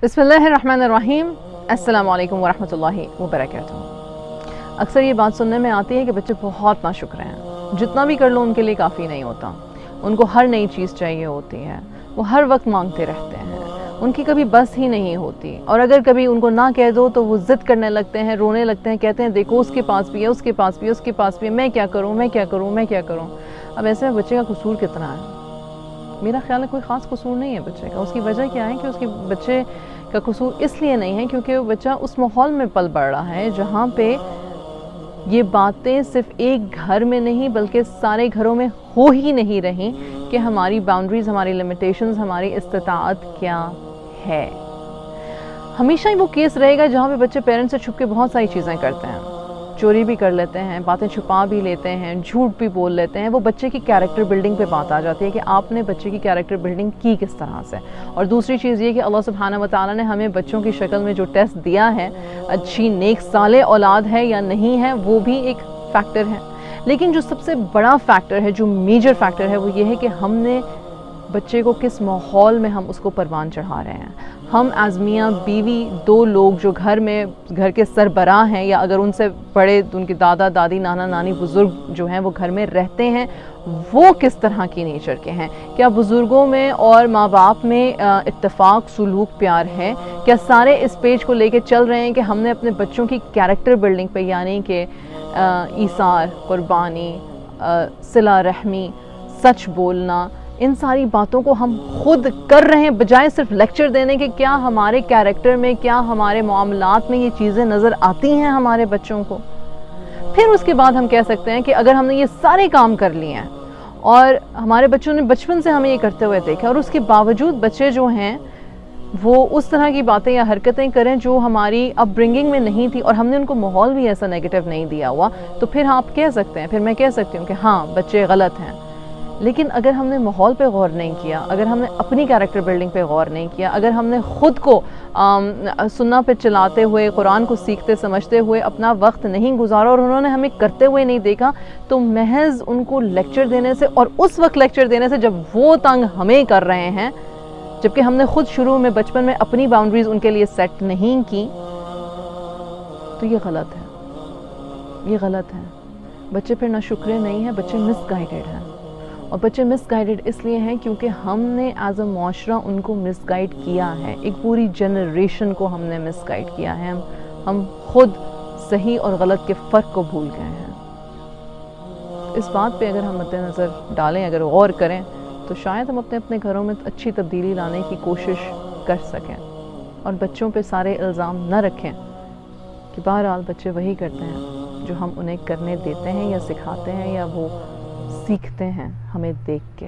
बिस्मिल्लाहिर्रहमानिर्रहीम। अस्सलाम वालेकुम वरहमतुल्लाहि वबरकातुहू। अक्सर ये बात सुनने में आती है कि बच्चे बहुत नाशुक्र हैं, जितना भी कर लो उनके लिए काफ़ी नहीं होता, उनको हर नई चीज़ चाहिए होती है, वो हर वक्त मांगते रहते हैं, उनकी कभी बस ही नहीं होती, और अगर कभी उनको ना कह दो तो वो ज़िद करने लगते हैं, रोने लगते हैं, कहते हैं देखो उसके पास भी है, उसके पास भी है, उसके पास भी है, मैं क्या करूँ, मैं क्या करूँ, मैं क्या करूँ। अब ऐसे में बच्चे का कसूर कितना है? मेरा ख्याल है कोई ख़ास कसूर नहीं है बच्चे का। उसकी वजह क्या है कि उसके बच्चे का कसूर इसलिए नहीं है क्योंकि वो बच्चा उस माहौल में पल बढ़ रहा है जहाँ पे ये बातें सिर्फ एक घर में नहीं बल्कि सारे घरों में हो ही नहीं रही कि हमारी बाउंड्रीज़, हमारी लिमिटेशंस, हमारी इस्तिताअत क्या है। हमेशा ही वो केस रहेगा जहाँ पे बच्चे पेरेंट्स से छुप के बहुत सारी चीज़ें करते हैं, चोरी भी कर लेते हैं, बातें छुपा भी लेते हैं, झूठ भी बोल लेते हैं। वो बच्चे की कैरेक्टर बिल्डिंग पे बात आ जाती है कि आपने बच्चे की कैरेक्टर बिल्डिंग की किस तरह से। और दूसरी चीज़ ये कि अल्लाह सुब्हानहू व तआला ने हमें बच्चों की शक्ल में जो टेस्ट दिया है, अच्छी नेक साले औलाद है या नहीं है, वो भी एक फैक्टर है। लेकिन जो सबसे बड़ा फैक्टर है, जो मेजर फैक्टर है, वो ये है कि हमने बच्चे को किस माहौल में हम उसको परवान चढ़ा रहे हैं। हम एज़ मियाँ बीवी, दो लोग जो घर में घर के सरबराह हैं, या अगर उनसे बड़े उनके दादा दादी, नाना नानी, बुज़ुर्ग जो हैं वो घर में रहते हैं, वो किस तरह की नेचर के हैं। क्या बुज़ुर्गों में और माँ बाप में इत्तेफाक, सुलूक, प्यार है? क्या सारे इस पेज को लेके चल रहे हैं कि हमने अपने बच्चों की कैरेक्टर बिल्डिंग पे, यानी कि ईसार, कुर्बानी, सिला रहमी, सच बोलना, इन सारी बातों को हम खुद कर रहे हैं, बजाय सिर्फ लेक्चर देने के? क्या हमारे कैरेक्टर में, क्या हमारे मामलात में ये चीज़ें नज़र आती हैं हमारे बच्चों को? फिर उसके बाद हम कह सकते हैं कि अगर हमने ये सारे काम कर लिए हैं और हमारे बच्चों ने बचपन से हमें ये करते हुए देखा, और उसके बावजूद बच्चे जो हैं वो उस तरह की बातें या हरकतें करें जो हमारी अपब्रिंगिंग में नहीं थी, और हमने उनको माहौल भी ऐसा नेगेटिव नहीं दिया हुआ, तो फिर आप कह सकते हैं, फिर मैं कह सकती हूँ कि हाँ, बच्चे गलत हैं। लेकिन अगर हमने माहौल पे गौर नहीं किया, अगर हमने अपनी कैरेक्टर बिल्डिंग पे गौर नहीं किया, अगर हमने ख़ुद को सुन्ना पे चलाते हुए, कुरान को सीखते समझते हुए अपना वक्त नहीं गुजारा, और उन्होंने हमें करते हुए नहीं देखा, तो महज उनको लेक्चर देने से, और उस वक्त लेक्चर देने से जब वो तंग हमें कर रहे हैं, जबकि हमने खुद शुरू में बचपन में अपनी बाउंड्रीज़ उनके लिए सेट नहीं की, तो ये गलत है, ये गलत है। बच्चे फिर नाशुक्रे नहीं हैं, बच्चे मिसगाइडेड हैं। और बच्चे मिसगाइडेड इसलिए हैं क्योंकि हमने एज अ मुआशरा उनको मिसगाइड किया है। एक पूरी जनरेशन को हमने मिसगाइड किया है। हम खुद सही और गलत के फ़र्क को भूल गए हैं। इस बात पे अगर हम मद्देनज़र डालें, अगर गौर करें, तो शायद हम अपने अपने घरों में अच्छी तब्दीली लाने की कोशिश कर सकें, और बच्चों पे सारे इल्ज़ाम न रखें कि बहरहाल बच्चे वही करते हैं जो हम उन्हें करने देते हैं या सिखाते हैं या वो सीखते हैं हमें देख के।